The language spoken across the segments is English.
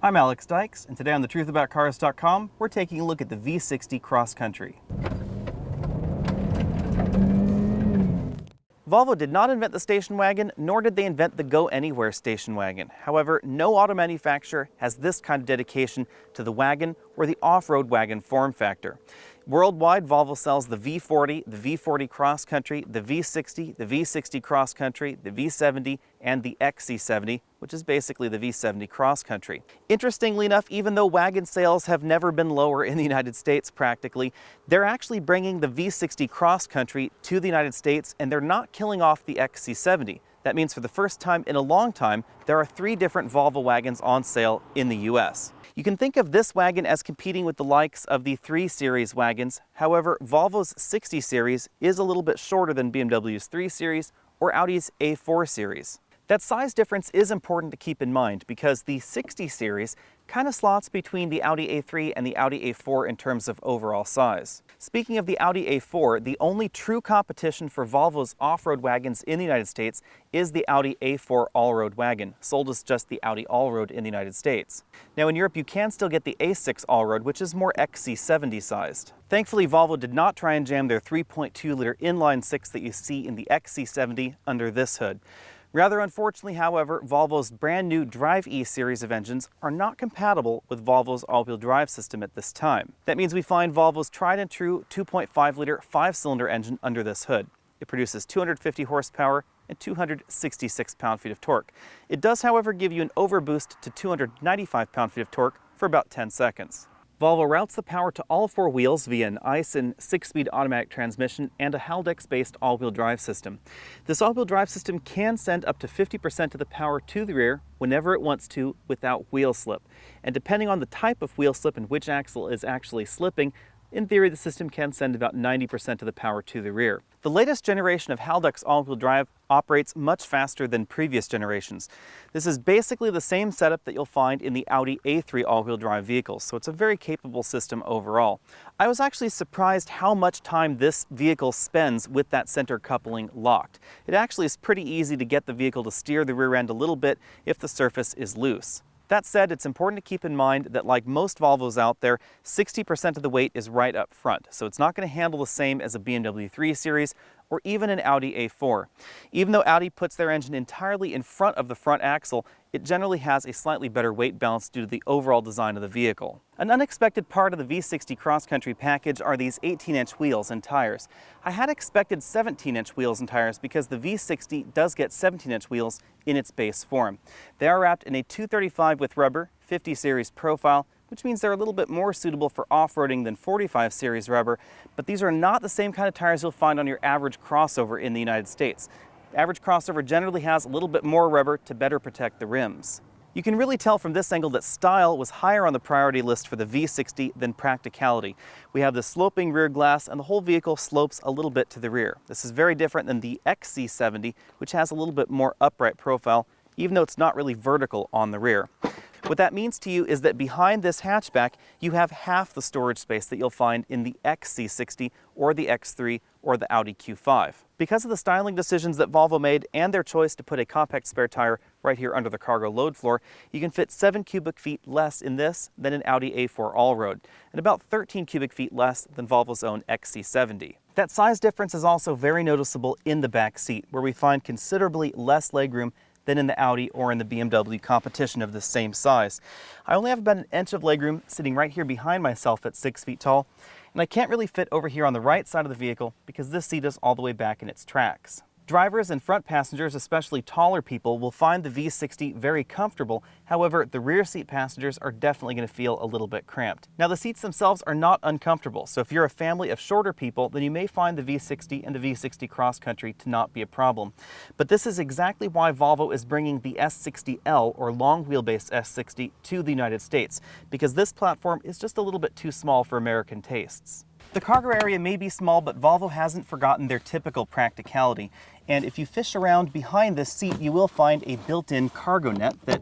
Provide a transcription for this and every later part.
I'm Alex Dykes, and today on thetruthAboutCars.com, we're taking a look at the V60 Cross Country. Volvo did not invent the station wagon, nor did they invent the Go Anywhere station wagon. However, no auto manufacturer has this kind of dedication to the wagon or the off-road wagon form factor. Worldwide, Volvo sells the V40, the V40 Cross Country, the V60, the V60 Cross Country, the V70, and the XC70, which is basically the V70 Cross Country. Interestingly enough, even though wagon sales have never been lower in the United States practically, they're actually bringing the V60 Cross Country to the United States, and they're not killing off the XC70. That means for the first time in a long time, there are 3 different Volvo wagons on sale in the US. You can think of this wagon as competing with the likes of the 3 Series wagons. However, Volvo's 60 Series is a little bit shorter than BMW's 3 Series or Audi's A4 Series. That size difference is important to keep in mind because the 60 Series kind of slots between the Audi A3 and the Audi A4 in terms of overall size. Speaking of the Audi A4, the only true competition for Volvo's off-road wagons in the United States is the Audi A4 all-road wagon, sold as just the Audi all-road in the United States. Now in Europe you can still get the A6 all-road, which is more XC70 sized. Thankfully, Volvo did not try and jam their 3.2-liter inline-6 that you see in the XC70 under this hood. Rather unfortunately, however, Volvo's brand new Drive E series of engines are not compatible with Volvo's all-wheel drive system at this time. That means we find Volvo's tried and true 2.5-liter 5-cylinder engine under this hood. It produces 250 horsepower and 266 pound-feet of torque. It does, however, give you an overboost to 295 pound-feet of torque for about 10 seconds. Volvo routes the power to all 4 wheels via an Aisin 6-speed automatic transmission and a Haldex-based all-wheel drive system. This all-wheel drive system can send up to 50% of the power to the rear whenever it wants to without wheel slip. And depending on the type of wheel slip and which axle is actually slipping, in theory the system can send about 90% of the power to the rear. The latest generation of Haldex all-wheel drive operates much faster than previous generations. This is basically the same setup that you'll find in the Audi A3 all-wheel drive vehicles, so it's a very capable system overall. I was actually surprised how much time this vehicle spends with that center coupling locked. It actually is pretty easy to get the vehicle to steer the rear end a little bit if the surface is loose. That said, it's important to keep in mind that like most Volvos out there, 60% of the weight is right up front, so it's not going to handle the same as a BMW 3 Series or even an Audi A4. Even though Audi puts their engine entirely in front of the front axle, it generally has a slightly better weight balance due to the overall design of the vehicle. An unexpected part of the V60 Cross Country package are these 18-inch wheels and tires. I had expected 17-inch wheels and tires because the V60 does get 17-inch wheels in its base form. They are wrapped in a 235 with rubber, 50 Series profile, which means they're a little bit more suitable for off-roading than 45 Series rubber, but these are not the same kind of tires you'll find on your average crossover in the United States. The average crossover generally has a little bit more rubber to better protect the rims. You can really tell from this angle that style was higher on the priority list for the V60 than practicality. We have the sloping rear glass and the whole vehicle slopes a little bit to the rear. This is very different than the XC70, which has a little bit more upright profile, even though it's not really vertical on the rear. What that means to you is that behind this hatchback, you have half the storage space that you'll find in the XC60 or the X3 or the Audi Q5. Because of the styling decisions that Volvo made and their choice to put a compact spare tire right here under the cargo load floor, you can fit 7 cubic feet less in this than an Audi A4 all-road, and about 13 cubic feet less than Volvo's own XC70. That size difference is also very noticeable in the back seat, where we find considerably less legroom than in the Audi or in the BMW competition of the same size. I only have about an inch of legroom sitting right here behind myself at 6 feet tall, and I can't really fit over here on the right side of the vehicle because this seat is all the way back in its tracks. Drivers and front passengers, especially taller people, will find the V60 very comfortable. However, the rear seat passengers are definitely going to feel a little bit cramped. Now, the seats themselves are not uncomfortable, so if you're a family of shorter people, then you may find the V60 and the V60 Cross Country to not be a problem. But this is exactly why Volvo is bringing the S60L, or long wheelbase S60, to the United States, because this platform is just a little bit too small for American tastes. The cargo area may be small, but Volvo hasn't forgotten their typical practicality. And if you fish around behind this seat, you will find a built-in cargo net that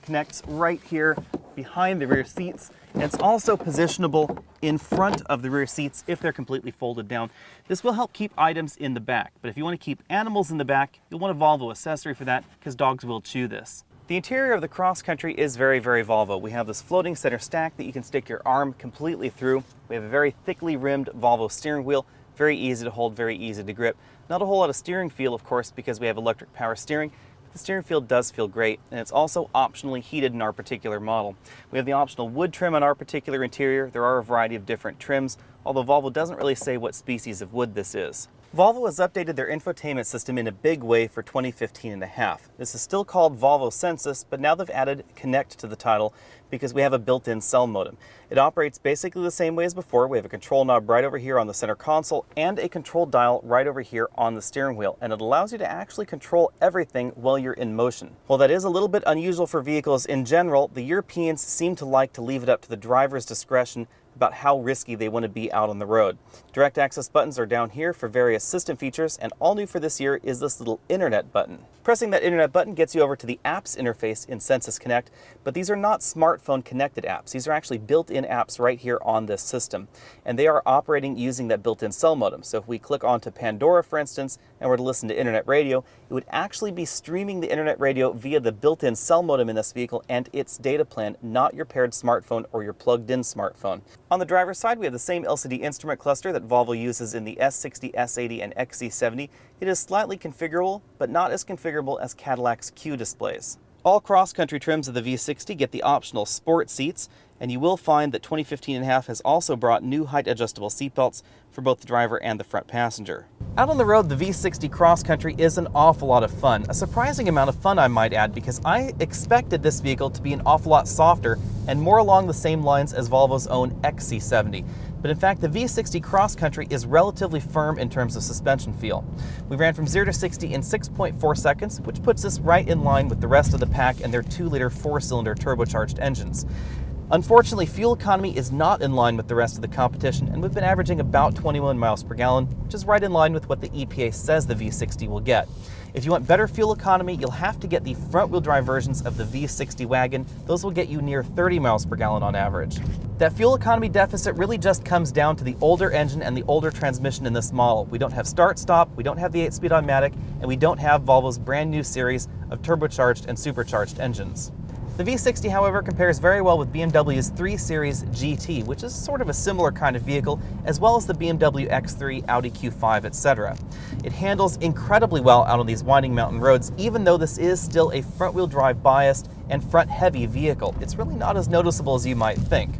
connects right here behind the rear seats. And it's also positionable in front of the rear seats if they're completely folded down. This will help keep items in the back, but if you want to keep animals in the back, you'll want a Volvo accessory for that because dogs will chew this. The interior of the Cross Country is very, very Volvo. We have this floating center stack that you can stick your arm completely through. We have a very thickly rimmed Volvo steering wheel, very easy to hold, very easy to grip. Not a whole lot of steering feel, of course, because we have electric power steering. The steering feel does feel great, and it's also optionally heated in our particular model. We have the optional wood trim on our particular interior. There are a variety of different trims, although Volvo doesn't really say what species of wood this is. Volvo has updated their infotainment system in a big way for 2015.5. This is still called Volvo Sensus, but now they've added Connect to the title because we have a built-in cell modem. It operates basically the same way as before. We have a control knob right over here on the center console and a control dial right over here on the steering wheel, and it allows you to actually control everything while you're in motion. While that is a little bit unusual for vehicles in general, the Europeans seem to like to leave it up to the driver's discretion about how risky they want to be out on the road. Direct access buttons are down here for various system features, and all new for this year is this little internet button. Pressing that internet button gets you over to the apps interface in Sensus Connect, but these are not smartphone connected apps. These are actually built-in apps right here on this system, and they are operating using that built-in cell modem. So if we click onto Pandora, for instance, and were to listen to internet radio, it would actually be streaming the internet radio via the built-in cell modem in this vehicle and its data plan, not your paired smartphone or your plugged-in smartphone. On the driver's side, we have the same LCD instrument cluster that Volvo uses in the S60, S80, and XC70. It is slightly configurable, but not as configurable as Cadillac's Q displays. All cross-country trims of the V60 get the optional sport seats, and you will find that 2015.5 has also brought new height-adjustable seatbelts for both the driver and the front passenger. Out on the road, the V60 Cross Country is an awful lot of fun. A surprising amount of fun, I might add, because I expected this vehicle to be an awful lot softer and more along the same lines as Volvo's own XC70. But in fact, the V60 Cross Country is relatively firm in terms of suspension feel. We ran from 0 to 60 in 6.4 seconds, which puts us right in line with the rest of the pack and their 2-liter 4-cylinder turbocharged engines. Unfortunately, fuel economy is not in line with the rest of the competition, and we've been averaging about 21 miles per gallon, which is right in line with what the EPA says the V60 will get. If you want better fuel economy, you'll have to get the front-wheel drive versions of the V60 wagon. Those will get you near 30 miles per gallon on average. That fuel economy deficit really just comes down to the older engine and the older transmission in this model. We don't have start-stop, we don't have the 8-speed automatic, and we don't have Volvo's brand new series of turbocharged and supercharged engines. The V60, however, compares very well with BMW's 3 Series GT, which is sort of a similar kind of vehicle, as well as the BMW X3, Audi Q5, etc. It handles incredibly well out on these winding mountain roads, even though this is still a front-wheel drive biased and front-heavy vehicle. It's really not as noticeable as you might think.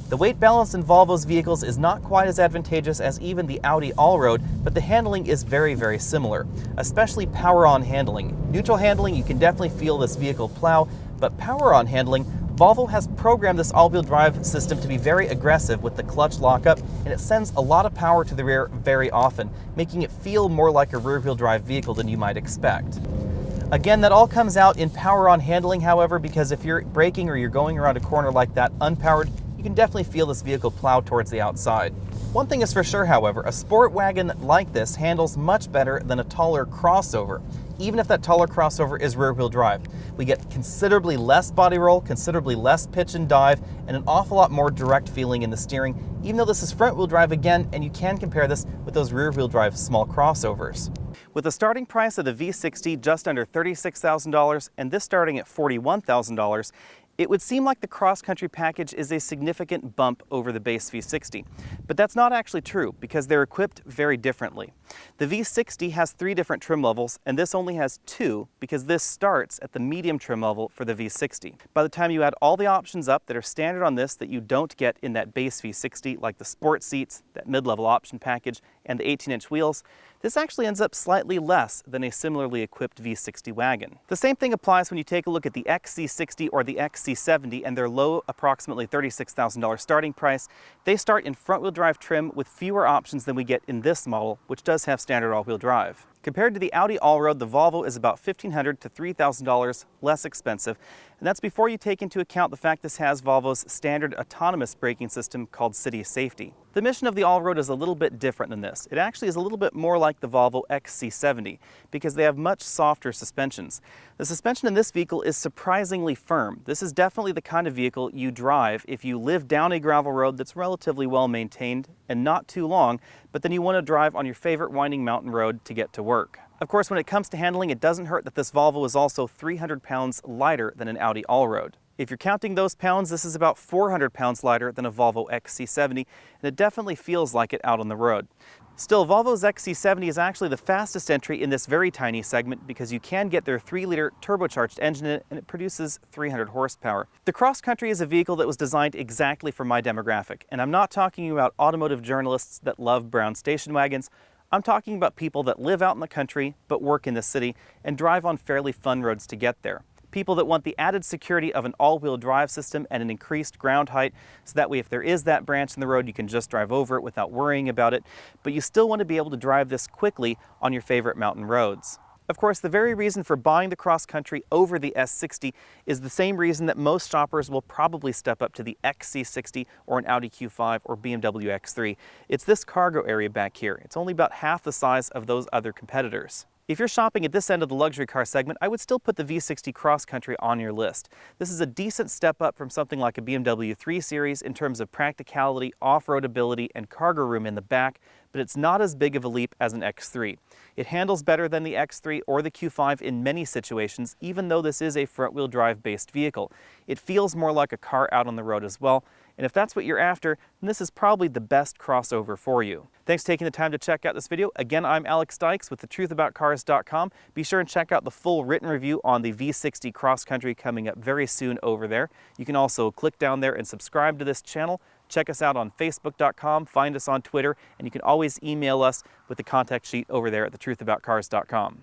The weight balance in Volvo's vehicles is not quite as advantageous as even the Audi Allroad, but the handling is very, very similar, especially power-on handling. Neutral handling, you can definitely feel this vehicle plow, but power-on handling, Volvo has programmed this all-wheel drive system to be very aggressive with the clutch lockup, and it sends a lot of power to the rear very often, making it feel more like a rear-wheel drive vehicle than you might expect. Again, that all comes out in power-on handling, however, because if you're braking or you're going around a corner like that unpowered, you can definitely feel this vehicle plow towards the outside. One thing is for sure, however, a sport wagon like this handles much better than a taller crossover, even if that taller crossover is rear-wheel drive. We get considerably less body roll, considerably less pitch and dive, and an awful lot more direct feeling in the steering, even though this is front-wheel drive again, and you can compare this with those rear-wheel drive small crossovers. With the starting price of the V60 just under $36,000 and this starting at $41,000, it would seem like the cross-country package is a significant bump over the base V60, but that's not actually true because they're equipped very differently. The V60 has 3 different trim levels, and this only has 2 because this starts at the medium trim level for the V60. By the time you add all the options up that are standard on this that you don't get in that base V60, like the sport seats, that mid-level option package, and the 18-inch wheels, this actually ends up slightly less than a similarly equipped V60 wagon. The same thing applies when you take a look at the XC60 or the XC70 and their low, approximately $36,000 starting price. They start in front-wheel drive trim with fewer options than we get in this model, which does have standard all-wheel drive. Compared to the Audi Allroad, the Volvo is about $1,500 to $3,000 less expensive, and that's before you take into account the fact this has Volvo's standard autonomous braking system called City Safety. The mission of the Allroad is a little bit different than this. It actually is a little bit more like the Volvo XC70 because they have much softer suspensions. The suspension in this vehicle is surprisingly firm. This is definitely the kind of vehicle you drive if you live down a gravel road that's relatively well maintained and not too long, but then you want to drive on your favorite winding mountain road to get to work. Of course, when it comes to handling, it doesn't hurt that this Volvo is also 300 pounds lighter than an Audi Allroad. If you're counting those pounds, this is about 400 pounds lighter than a Volvo XC70, and it definitely feels like it out on the road. Still, Volvo's XC70 is actually the fastest entry in this very tiny segment because you can get their 3-liter turbocharged engine in it, and it produces 300 horsepower. The Cross Country is a vehicle that was designed exactly for my demographic, and I'm not talking about automotive journalists that love brown station wagons. I'm talking about people that live out in the country but work in the city and drive on fairly fun roads to get there. People that want the added security of an all-wheel drive system and an increased ground height, so that way if there is that branch in the road, you can just drive over it without worrying about it, but you still want to be able to drive this quickly on your favorite mountain roads. Of course, the very reason for buying the Cross Country over the S60 is the same reason that most shoppers will probably step up to the XC60 or an Audi Q5 or BMW X3. It's this cargo area back here. It's only about half the size of those other competitors. If you're shopping at this end of the luxury car segment, I would still put the V60 Cross Country on your list. This is a decent step up from something like a BMW 3 Series in terms of practicality, off-road ability, and cargo room in the back, but it's not as big of a leap as an X3. It handles better than the X3 or the Q5 in many situations, even though this is a front-wheel drive based vehicle. It feels more like a car out on the road as well, and if that's what you're after, then this is probably the best crossover for you. Thanks for taking the time to check out this video. Again, I'm Alex Dykes with thetruthaboutcars.com. Be sure and check out the full written review on the V60 Cross Country coming up very soon over there. You can also click down there and subscribe to this channel. Check us out on Facebook.com, find us on Twitter, and you can always email us with the contact sheet over there at thetruthaboutcars.com.